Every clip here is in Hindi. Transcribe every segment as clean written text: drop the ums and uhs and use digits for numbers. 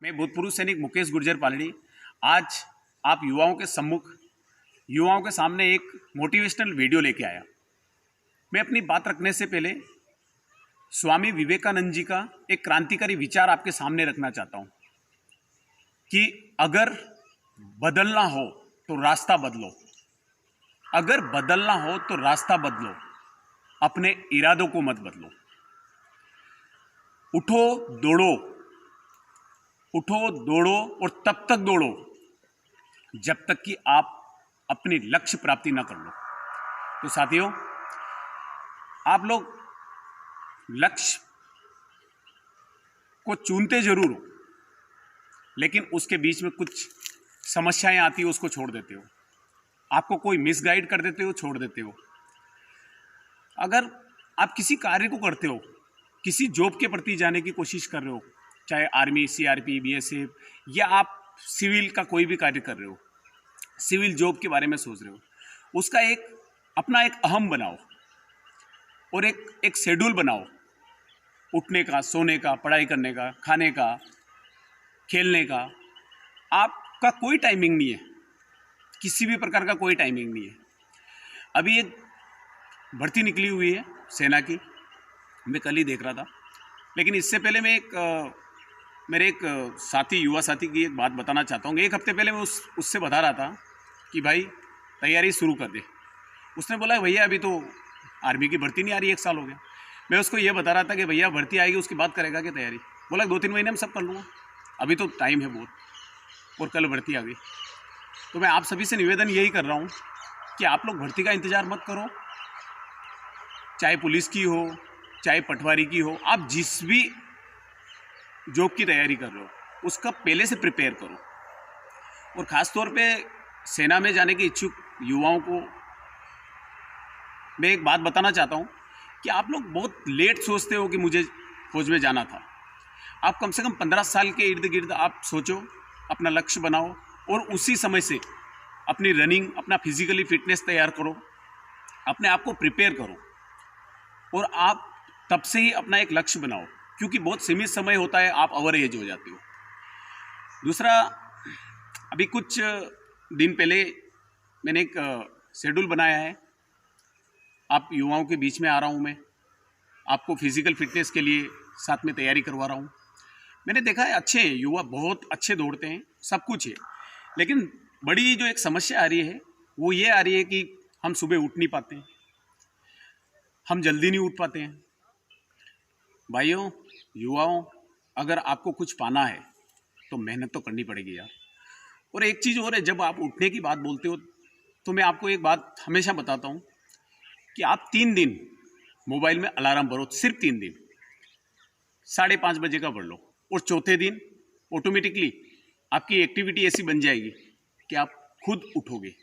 मैं भूतपूर्व सैनिक मुकेश गुर्जर पालड़ी आज आप युवाओं के सम्मुख युवाओं के सामने एक मोटिवेशनल वीडियो लेके आया। मैं अपनी बात रखने से पहले स्वामी विवेकानंद जी का एक क्रांतिकारी विचार आपके सामने रखना चाहता हूं कि अगर बदलना हो तो रास्ता बदलो, अगर बदलना हो तो रास्ता बदलो, अपने इरादों को मत बदलो। उठो दौड़ो, उठो दौड़ो और तब तक दौड़ो जब तक कि आप अपनी लक्ष्य प्राप्ति न कर लो। तो साथियों, आप लोग लक्ष्य को चुनते जरूर हो, लेकिन उसके बीच में कुछ समस्याएं आती हो, उसको छोड़ देते हो। आपको कोई मिसगाइड कर देते हो, छोड़ देते हो। अगर आप किसी कार्य को करते हो, किसी जॉब के प्रति जाने की कोशिश कर रहे हो, चाहे आर्मी, सीआरपी, बीएसएफ या आप सिविल का कोई भी कार्य कर रहे हो, सिविल जॉब के बारे में सोच रहे हो, उसका अपना एक अहम बनाओ और एक शेड्यूल बनाओ। उठने का, सोने का, पढ़ाई करने का, खाने का, खेलने का। आपका कोई टाइमिंग नहीं है, किसी भी प्रकार का कोई टाइमिंग नहीं है। अभी एक भर्ती निकली हुई है सेना की, मैं कल ही देख रहा था। लेकिन इससे पहले मैं मेरे एक साथी, युवा साथी की एक बात बताना चाहता हूँ। एक हफ्ते पहले मैं उससे बता रहा था कि भाई तैयारी शुरू कर दे। उसने बोला भैया अभी तो आर्मी की भर्ती नहीं आ रही, 1 साल हो गया। मैं उसको ये बता रहा था कि भैया भर्ती आएगी उसके बाद करेगा क्या तैयारी। बोला 2-3 महीने में सब कर लूँगा, अभी तो टाइम है बहुत, और कल भर्ती आ गई। तो मैं आप सभी से निवेदन यही कर रहा हूँ कि आप लोग भर्ती का इंतज़ार मत करो, चाहे पुलिस की हो, चाहे पटवारी की हो। आप जिस भी जॉब की तैयारी कर रहे हो उसका पहले से प्रिपेयर करो। और ख़ास तौर पे सेना में जाने के इच्छुक युवाओं को मैं एक बात बताना चाहता हूँ कि आप लोग बहुत लेट सोचते हो कि मुझे फौज में जाना था। आप कम से कम 15 साल के इर्द गिर्द आप सोचो, अपना लक्ष्य बनाओ और उसी समय से अपनी रनिंग, अपना फिजिकली फिटनेस तैयार करो, अपने आप को प्रिपेयर करो और आप तब से ही अपना एक लक्ष्य बनाओ, क्योंकि बहुत सीमित समय होता है, आप ओवर एज हो जाते हो। दूसरा, अभी कुछ दिन पहले मैंने एक शेड्यूल बनाया है। आप युवाओं के बीच में आ रहा हूँ, मैं आपको फिजिकल फिटनेस के लिए साथ में तैयारी करवा रहा हूँ। मैंने देखा है अच्छे हैं युवा, बहुत अच्छे दौड़ते हैं, सब कुछ है। लेकिन बड़ी जो एक समस्या आ रही है वो ये आ रही है कि हम सुबह उठ नहीं पाते हैं, हम जल्दी नहीं उठ पाते हैं। भाइयों, युवाओं, अगर आपको कुछ पाना है तो मेहनत तो करनी पड़ेगी यार। और एक चीज़ और है, जब आप उठने की बात बोलते हो तो मैं आपको एक बात हमेशा बताता हूँ कि आप 3 दिन मोबाइल में अलार्म भरो, सिर्फ 3 दिन 5:30 बजे का भर लो, और चौथे दिन ऑटोमेटिकली आपकी एक्टिविटी ऐसी बन जाएगी कि आप खुद उठोगे।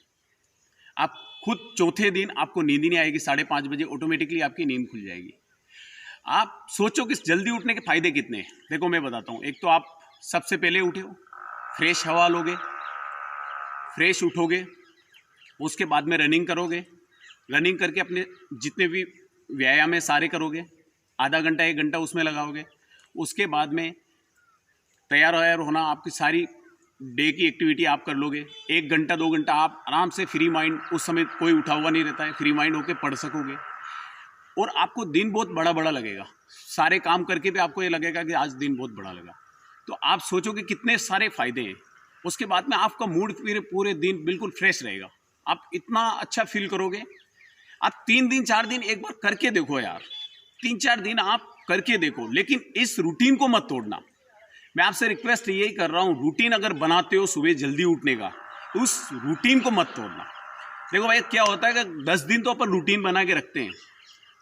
आप खुद चौथे दिन आपको नींद ही नहीं आएगी, 5:30 बजे ऑटोमेटिकली आपकी नींद खुल जाएगी। आप सोचो कि जल्दी उठने के फायदे कितने हैं। देखो मैं बताता हूँ। एक तो आप सबसे पहले उठे हो, फ्रेश हवा लोगे, फ्रेश उठोगे, उसके बाद में रनिंग करोगे, रनिंग करके अपने जितने भी व्यायाम है सारे करोगे, आधा घंटा 1 घंटा उसमें लगाओगे। उसके बाद में तैयार व्यार होना, आपकी सारी डे की एक्टिविटी आप कर लोगे। 1 घंटा 2 घंटा आप आराम से फ्री माइंड, उस समय कोई उठा हुआ नहीं रहता है, फ्री माइंड होकर पढ़ सकोगे। और आपको दिन बहुत बड़ा बड़ा लगेगा, सारे काम करके भी आपको ये लगेगा कि आज दिन बहुत बड़ा लगा। तो आप सोचोगे कितने सारे फायदे हैं। उसके बाद में आपका मूड फिर पूरे दिन बिल्कुल फ्रेश रहेगा, आप इतना अच्छा फील करोगे। आप 3 दिन 4 दिन एक बार करके देखो यार, 3-4 दिन आप करके देखो, लेकिन इस रूटीन को मत तोड़ना। मैं आपसे रिक्वेस्ट यही कर रहा हूँ, रूटीन अगर बनाते हो सुबह जल्दी उठने का, उस रूटीन को मत तोड़ना। देखो भाई, क्या होता है कि 10 दिन तो अपन रूटीन बना के रखते हैं,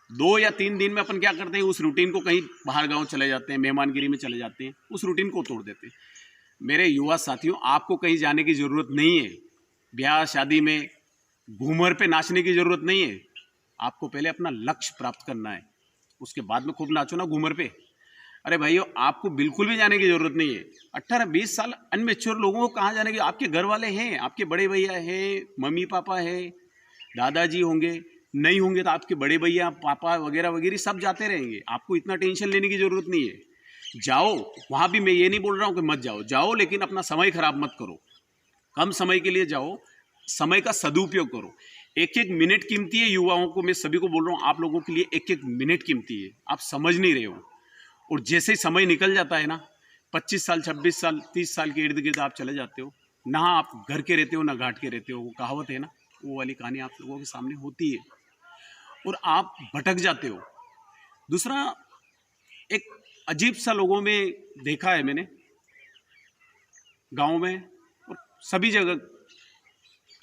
2 या 3 दिन में अपन क्या करते हैं, उस रूटीन को कहीं बाहर गांव चले जाते हैं, मेहमानगिरी में चले जाते हैं, उस रूटीन को तोड़ देते हैं। मेरे युवा साथियों, आपको कहीं जाने की ज़रूरत नहीं है, ब्याह शादी में घूमर पे नाचने की ज़रूरत नहीं है। आपको पहले अपना लक्ष्य प्राप्त करना है, उसके बाद में खूब नाचो ना घूमर पे। अरे भाइयों, आपको बिल्कुल भी जाने की ज़रूरत नहीं है। 18-20 साल अनमेच्योर लोगों को कहाँ जाने की? आपके घर वाले हैं, आपके बड़े भैया हैं, मम्मी पापा हैं, दादाजी होंगे, नहीं होंगे तो आपके बड़े भैया, पापा वगैरह वगैरह सब जाते रहेंगे। आपको इतना टेंशन लेने की ज़रूरत नहीं है। जाओ, वहाँ भी मैं ये नहीं बोल रहा हूँ कि मत जाओ, जाओ लेकिन अपना समय खराब मत करो, कम समय के लिए जाओ, समय का सदुपयोग करो। एक एक मिनट कीमती है, युवाओं को मैं सभी को बोल रहा हूँ, आप लोगों के लिए एक एक मिनट कीमती है, आप समझ नहीं रहे हो। और जैसे ही समय निकल जाता है ना, 25 साल 26 साल 30 साल के इर्द गिर्द आप चले जाते हो ना, आप घर के रहते हो ना घाट के रहते हो, वो कहावत है ना, वो वाली कहानी आप लोगों के सामने होती है और आप भटक जाते हो। दूसरा, एक अजीब सा लोगों में देखा है मैंने, गांव में और सभी जगह,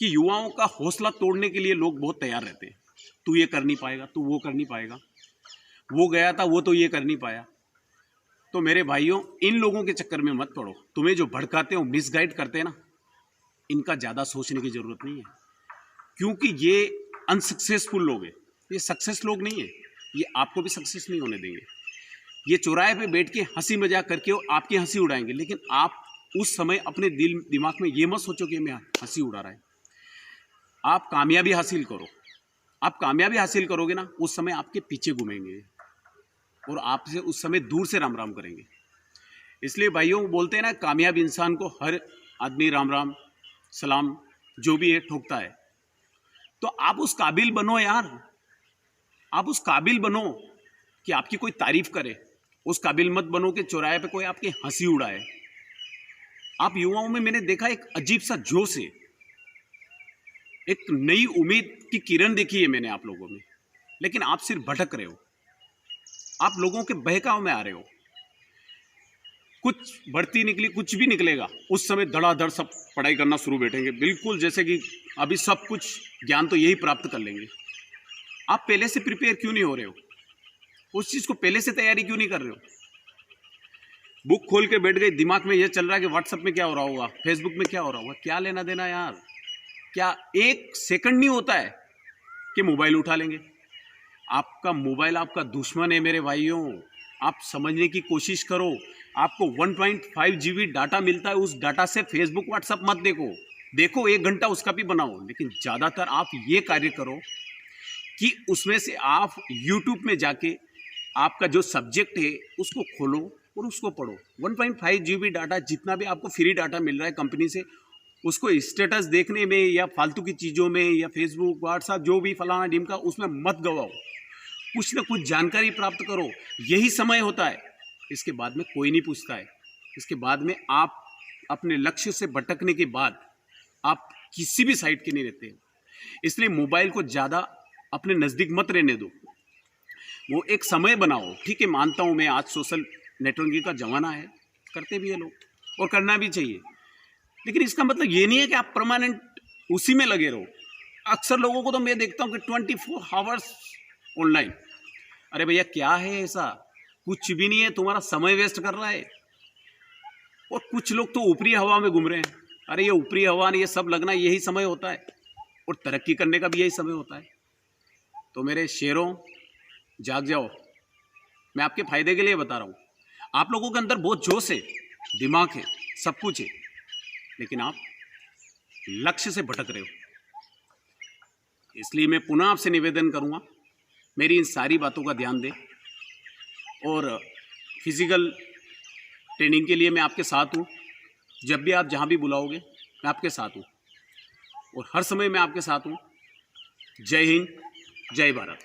कि युवाओं का हौसला तोड़ने के लिए लोग बहुत तैयार रहते हैं। तू ये कर नहीं पाएगा, तू वो कर नहीं पाएगा, वो गया था वो तो ये कर नहीं पाया। तो मेरे भाइयों, इन लोगों के चक्कर में मत पड़ो। तुम्हें जो भड़काते हो, मिसगाइड करते हैं ना, इनका ज़्यादा सोचने की ज़रूरत नहीं है, क्योंकि ये अनसक्सेसफुल लोग हैं, ये सक्सेस लोग नहीं है, ये आपको भी सक्सेस नहीं होने देंगे। ये चौराहे पे बैठ के हंसी मजाक करके आपकी हंसी उड़ाएंगे, लेकिन आप उस समय अपने दिमाग में ये मत सोचो कि मैं हंसी उड़ा रहा है। आप कामयाबी हासिल करो, आप कामयाबी हासिल करोगे ना, उस समय आपके पीछे घूमेंगे और आपसे उस समय दूर से राम राम करेंगे। इसलिए भाइयों, बोलते हैं ना, कामयाब इंसान को हर आदमी राम राम सलाम जो भी है ठोकता है। तो आप उस काबिल बनो यार, आप उस काबिल बनो कि आपकी कोई तारीफ करे, उस काबिल मत बनो कि चौराहे पे कोई आपकी हंसी उड़ाए। आप युवाओं में मैंने देखा एक अजीब सा जोश है, एक नई उम्मीद की किरण देखी है मैंने आप लोगों में, लेकिन आप सिर्फ भटक रहे हो, आप लोगों के बहकाव में आ रहे हो। कुछ बढ़ती निकली, कुछ भी निकलेगा, उस समय धड़ाधड़ सब पढ़ाई करना शुरू बैठेंगे, बिल्कुल जैसे कि अभी सब कुछ ज्ञान तो यही प्राप्त कर लेंगे। आप पहले से प्रिपेयर क्यों नहीं हो रहे हो? उस चीज़ को पहले से तैयारी क्यों नहीं कर रहे हो? बुक खोल के बैठ गए, दिमाग में ये चल रहा है कि व्हाट्सएप में क्या हो रहा होगा, फेसबुक में क्या हो रहा होगा, क्या लेना देना यार। क्या एक सेकंड नहीं होता है कि मोबाइल उठा लेंगे? आपका मोबाइल आपका दुश्मन है मेरे भाइयों, आप समझने की कोशिश करो। आपको 1.5 GB डाटा मिलता है, उस डाटा से फेसबुक व्हाट्सएप मत देखो, देखो 1 घंटा उसका भी बनाओ, लेकिन ज़्यादातर आप ये कार्य करो कि उसमें से आप यूट्यूब में जाके आपका जो सब्जेक्ट है उसको खोलो और उसको पढ़ो। 1.5 GB डाटा, जितना भी आपको फ्री डाटा मिल रहा है कंपनी से, उसको स्टेटस देखने में या फालतू की चीज़ों में या फेसबुक व्हाट्सएप जो भी फलाना ढिमका, उसमें मत गवाओ, कुछ ना कुछ जानकारी प्राप्त करो। यही समय होता है, इसके बाद में कोई नहीं पूछता है। इसके बाद में आप अपने लक्ष्य से भटकने के बाद आप किसी भी साइड के नहीं रहते। इसलिए मोबाइल को ज़्यादा अपने नज़दीक मत रहने दो, वो एक समय बनाओ। ठीक है, मानता हूँ मैं, आज सोशल नेटवर्किंग का ज़माना है, करते भी है लोग और करना भी चाहिए, लेकिन इसका मतलब ये नहीं है कि आप परमानेंट उसी में लगे रहो। अक्सर लोगों को तो मैं देखता हूँ कि 24 आवर्स ऑनलाइन। अरे भैया, क्या है ऐसा? कुछ भी नहीं है, तुम्हारा समय वेस्ट कर रहा है। और कुछ लोग तो ऊपरी हवा में घूम रहे हैं। अरे ये ऊपरी हवा ने ये सब लगना यही समय होता है, और तरक्की करने का भी यही समय होता है। तो मेरे शेरों, जाग जाओ, मैं आपके फायदे के लिए बता रहा हूँ। आप लोगों के अंदर बहुत जोश है, दिमाग है, सब कुछ है, लेकिन आप लक्ष्य से भटक रहे हो। इसलिए मैं पुनः आपसे निवेदन करूँगा, मेरी इन सारी बातों का ध्यान दें, और फिजिकल ट्रेनिंग के लिए मैं आपके साथ हूँ। जब भी आप जहाँ भी बुलाओगे, मैं आपके साथ हूँ, और हर समय मैं आपके साथ हूँ। जय हिंद, जय भारत।